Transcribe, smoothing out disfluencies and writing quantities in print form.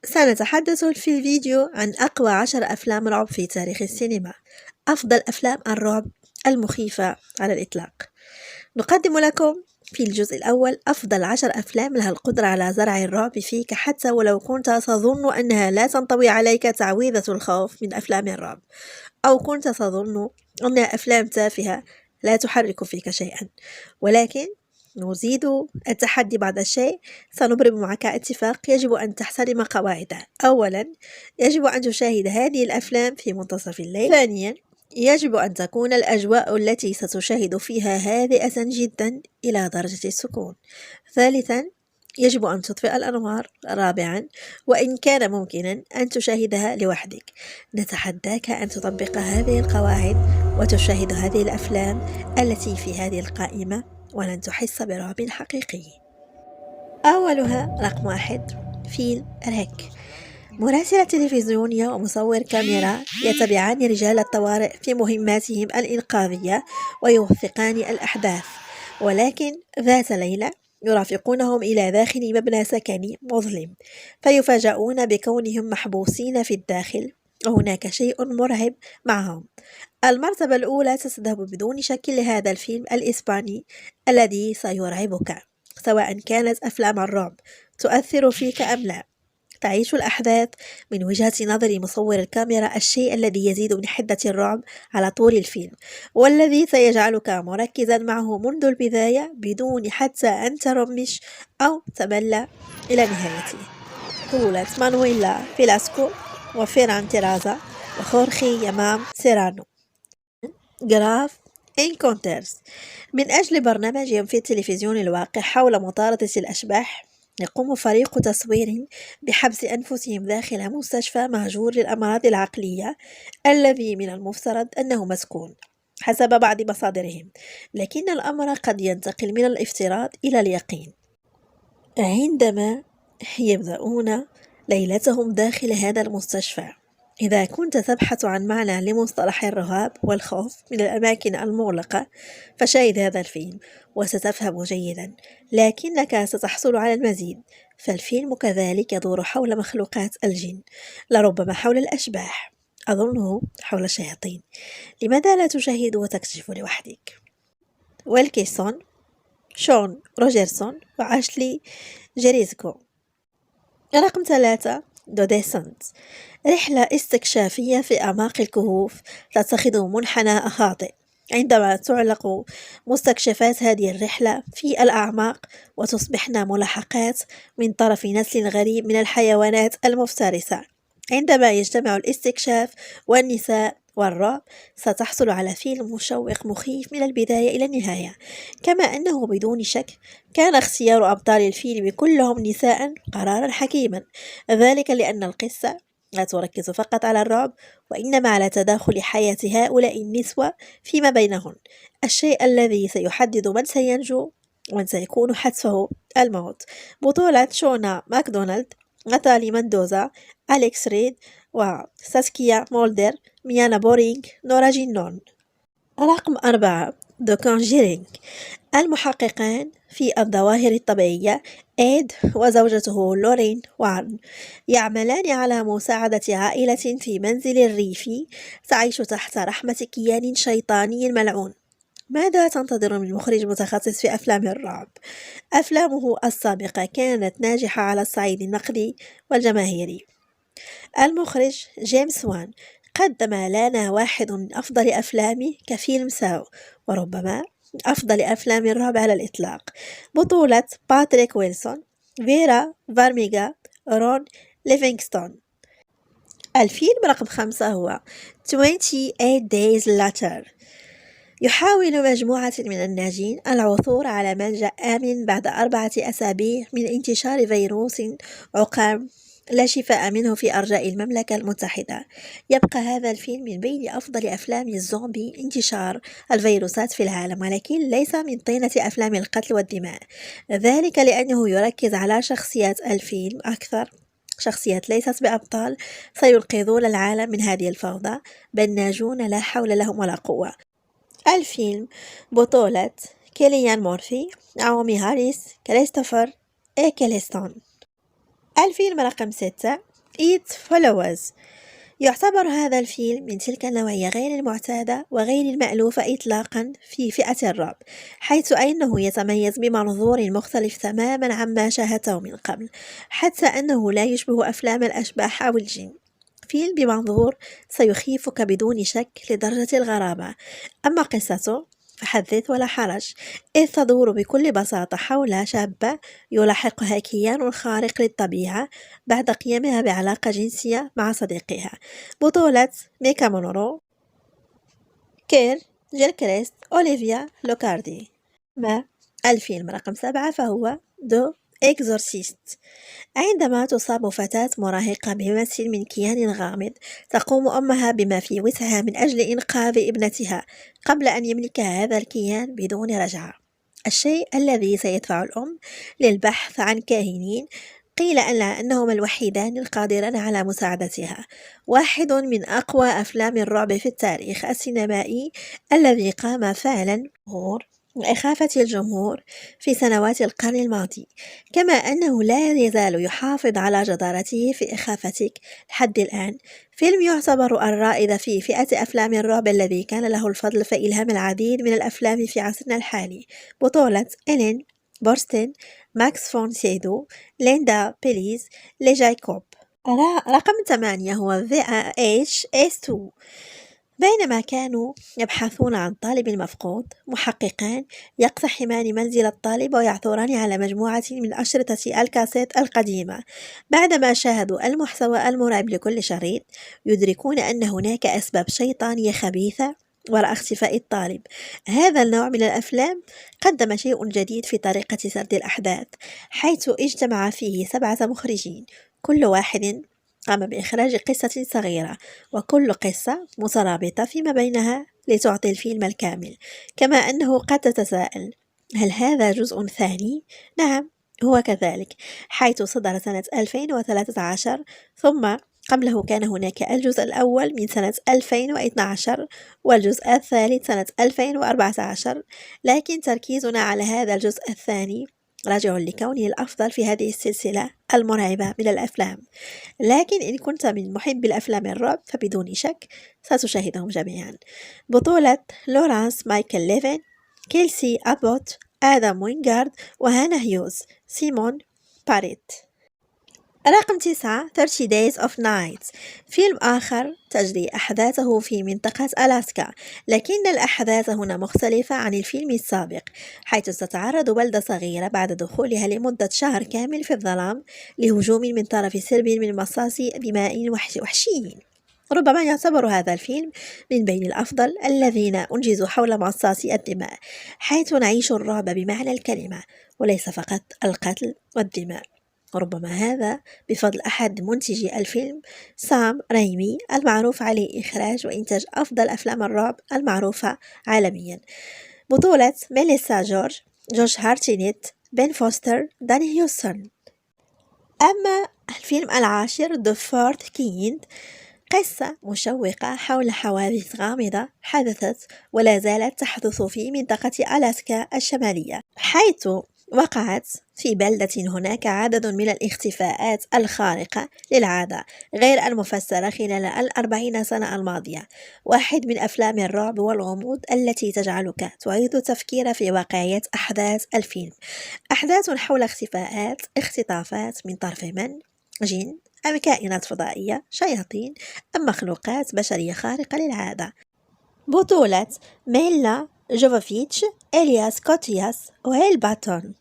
سنتحدث في الفيديو عن أقوى 10 أفلام رعب في تاريخ السينما. أفضل أفلام الرعب المخيفة على الإطلاق. نقدم لكم في الجزء الأول أفضل 10 أفلام لها القدرة على زرع الرعب فيك حتى ولو كنت تظن أنها لا تنطوي عليك تعويذة الخوف من أفلام الرعب، أو كنت تظن أنها أفلام تافهة لا تحرك فيك شيئا، ولكن نزيد التحدي بعض الشيء. سنبرم معك اتفاق يجب أن تحترم قواعده. أولا، يجب أن تشاهد هذه الأفلام في منتصف الليل. ثانيا، يجب أن تكون الأجواء التي ستشاهد فيها هادئة جدا إلى درجة السكون. ثالثا، يجب أن تطفئ الأنوار. رابعا، وإن كان ممكنا أن تشاهدها لوحدك. نتحداك أن تطبق هذه القواعد وتشاهد هذه الأفلام التي في هذه القائمة ولن تحس برعب حقيقي. أولها رقم 1، فيلم ريك. مراسلة تلفزيونية ومصور كاميرا يتبعان رجال الطوارئ في مهماتهم الإنقاذية ويوثقان الأحداث، ولكن ذات ليلة يرافقونهم إلى داخل مبنى سكني مظلم، فيفاجؤون بكونهم محبوسين في الداخل وهناك شيء مرعب معهم. المرتبة الأولى ستذهب بدون شك لهذا الفيلم الإسباني الذي سيرعبك، سواء كانت أفلام الرعب تؤثر فيك أم لا. تعيش الأحداث من وجهة نظر مصور الكاميرا، الشيء الذي يزيد من حدة الرعب على طول الفيلم، والذي سيجعلك مركزا معه منذ البداية بدون حتى أن ترمش أو تمل إلى نهايته. بطولة مانويلا فيلاسكو وفيران تيرازا وخورخي يامام سيرانو. جراف إنكونترز. من أجل برنامج في التلفزيون الواقع حول مطاردة الأشباح، يقوم فريق تصوير بحبس أنفسهم داخل مستشفى مهجور للأمراض العقلية الذي من المفترض أنه مسكون حسب بعض مصادرهم، لكن الأمر قد ينتقل من الافتراض إلى اليقين عندما يبدأون ليلتهم داخل هذا المستشفى. إذا كنت تبحث عن معنى لمصطلح الرهاب والخوف من الأماكن المغلقة، فشاهد هذا الفيلم وستفهم جيدا، لكنك ستحصل على المزيد. فالفيلم كذلك يدور حول مخلوقات الجن، لربما حول الأشباح، أظنه حول الشياطين. لماذا لا تشاهد وتكتشف لوحدك؟ ويلكيسون، شون روجرسون وأشلي جيريزكو. رقم 3، دو ديسنت. رحلة استكشافية في أعماق الكهوف تتخذ منحنى خاطئ عندما تعلق مستكشفات هذه الرحلة في الأعماق وتصبحن ملاحقات من طرف نسل غريب من الحيوانات المفترسة. عندما يجتمع الاستكشاف والنساء والرعب، ستحصل على فيلم مشوق مخيف من البداية إلى النهاية. كما أنه بدون شك كان اختيار أبطال الفيلم كلهم نساء قرارا حكيما، ذلك لأن القصة لا تركز فقط على الرعب، وإنما على تداخل حياة هؤلاء النسوة فيما بينهن، الشيء الذي سيحدد من سينجو ومن سيكون حتفه الموت. بطولة شونا ماكدونالد، ناتالي ماندوزا، أليكس ريد وساسكيا مولدر، ميانا بورينغ، نورا جينون. رقم 4، The Conjuring. المحققان في الظواهر الطبيعية إيد وزوجته لورين وارن يعملان على مساعدة عائلة في منزل ريفي تعيش تحت رحمة كيان شيطاني ملعون. ماذا تنتظر من مخرج متخصص في أفلام الرعب؟ أفلامه السابقة كانت ناجحة على الصعيد النقدي والجماهيري. المخرج جيمس وان قدم لنا واحد من أفضل أفلامه كفيلم ساو، وربما أفضل أفلام الرعب على الإطلاق. بطولة باتريك ويلسون، فيرا فارميغا، رون ليفينغستون. الفيلم رقم 5 هو 28 Days Later. يحاول مجموعة من الناجين العثور على ملجأ آمن بعد 4 أسابيع من انتشار فيروس عقام لا شفاء منه في أرجاء المملكة المتحدة. يبقى هذا الفيلم من بين أفضل أفلام الزومبي انتشار الفيروسات في العالم، ولكن ليس من طينة أفلام القتل والدماء، ذلك لأنه يركز على شخصيات الفيلم أكثر، شخصيات ليست بأبطال سينقذون العالم من هذه الفوضى، بل ناجون لا حول لهم ولا قوة. الفيلم بطولة كيليان مورفي، نعومي هاريس، كريستوفر إيكليستون. الفيلم رقم 6، It Follows. يعتبر هذا الفيلم من تلك النوعية غير المعتادة وغير المألوفة إطلاقا في فئة الرعب، حيث أنه يتميز بمنظور مختلف تماما عما شاهدته من قبل، حتى أنه لا يشبه أفلام الأشباح أو الجن. فيلم بمنظور سيخيفك بدون شك لدرجة الغرابة. أما قصته فحدث ولا حرج، إذ تدور بكل بساطة حول شابة يلاحقها كيان خارق للطبيعة بعد قيامها بعلاقة جنسية مع صديقها. بطولة ميكا مونورو، كير جيلكريست، أوليفيا لوكاردي. ما الفيلم رقم 7 فهو دو إكزورسيست. عندما تصاب فتاة مراهقة بمس من كيان غامض، تقوم أمها بما في وسعها من أجل إنقاذ ابنتها قبل أن يملكها هذا الكيان بدون رجعة. الشيء الذي سيدفع الأم للبحث عن كاهنين قيل أنهم الوحيدان القادران على مساعدتها. واحد من أقوى أفلام الرعب في التاريخ السينمائي، الذي قام فعلا وإخافة الجمهور في سنوات القرن الماضي، كما أنه لا يزال يحافظ على جدارته في إخافتك لحد الآن. فيلم يعتبر الرائد في فئة أفلام الرعب الذي كان له الفضل في إلهام العديد من الأفلام في عصرنا الحالي. بطولة إلين بورستين، ماكس فون سيدو، ليندا بيليز، لي جايكوب. رقم 8 هو VHS2. بينما كانوا يبحثون عن طالب مفقود، محققان يقتحمان منزل الطالب ويعثران على مجموعة من أشرطة الكاسيت القديمة. بعدما شاهدوا المحتوى المرعب لكل شريط، يدركون أن هناك أسباب شيطانية خبيثة وراء اختفاء الطالب. هذا النوع من الأفلام قدم شيء جديد في طريقة سرد الأحداث، حيث اجتمع فيه 7 مخرجين، كل واحد قام بإخراج قصة صغيرة، وكل قصة مترابطة فيما بينها لتعطي الفيلم الكامل. كما أنه قد تتساءل، هل هذا جزء ثاني؟ نعم، هو كذلك، حيث صدر سنة 2013، ثم قبله كان هناك الجزء الأول من سنة 2012 والجزء الثالث سنة 2014، لكن تركيزنا على هذا الجزء الثاني راجع لكونه الأفضل في هذه السلسلة المرعبة من الأفلام. لكن إن كنت من محبي الأفلام الرعب فبدون شك ستشاهدهم جميعا. بطولة لورانس مايكل ليفين، كيلسي أبوت، آدم وينغارد، وهانا هيوز، سيمون باريت. رقم 9 30 Days of Night. فيلم آخر تجري أحداثه في منطقة ألاسكا، لكن الأحداث هنا مختلفة عن الفيلم السابق، حيث تتعرض بلدة صغيرة بعد دخولها لمدة شهر كامل في الظلام لهجوم من طرف سرب من مصاصي دماء وحشيين. ربما يعتبر هذا الفيلم من بين الأفضل الذين أنجزوا حول مصاصي الدماء، حيث نعيش الرعب بمعنى الكلمة وليس فقط القتل والدماء. ربما هذا بفضل أحد منتجي الفيلم، سام رايمي، المعروف عليه إخراج وإنتاج أفضل أفلام الرعب المعروفة عالميا. بطولة ميليسا جورج هارتينيت، بين فوستر، داني هيوسون. أما الفيلم العاشر The Fourth Kind، قصة مشوقة حول حوادث غامضة حدثت ولا زالت تحدث في منطقة ألاسكا الشمالية، حيث وقعت في بلدة هناك عدد من الاختفاءات الخارقة للعادة غير المفسرة خلال 40 سنة الماضية. واحد من أفلام الرعب والغموض التي تجعلك تعيد التفكير في واقعية أحداث الفيلم. أحداث حول اختفاءات، اختطافات من طرف من؟ جن أم كائنات فضائية، شياطين أم مخلوقات بشرية خارقة للعادة. بطولة ميلا جوفوفيتش، إلياس كوتياس، وهيل باتون.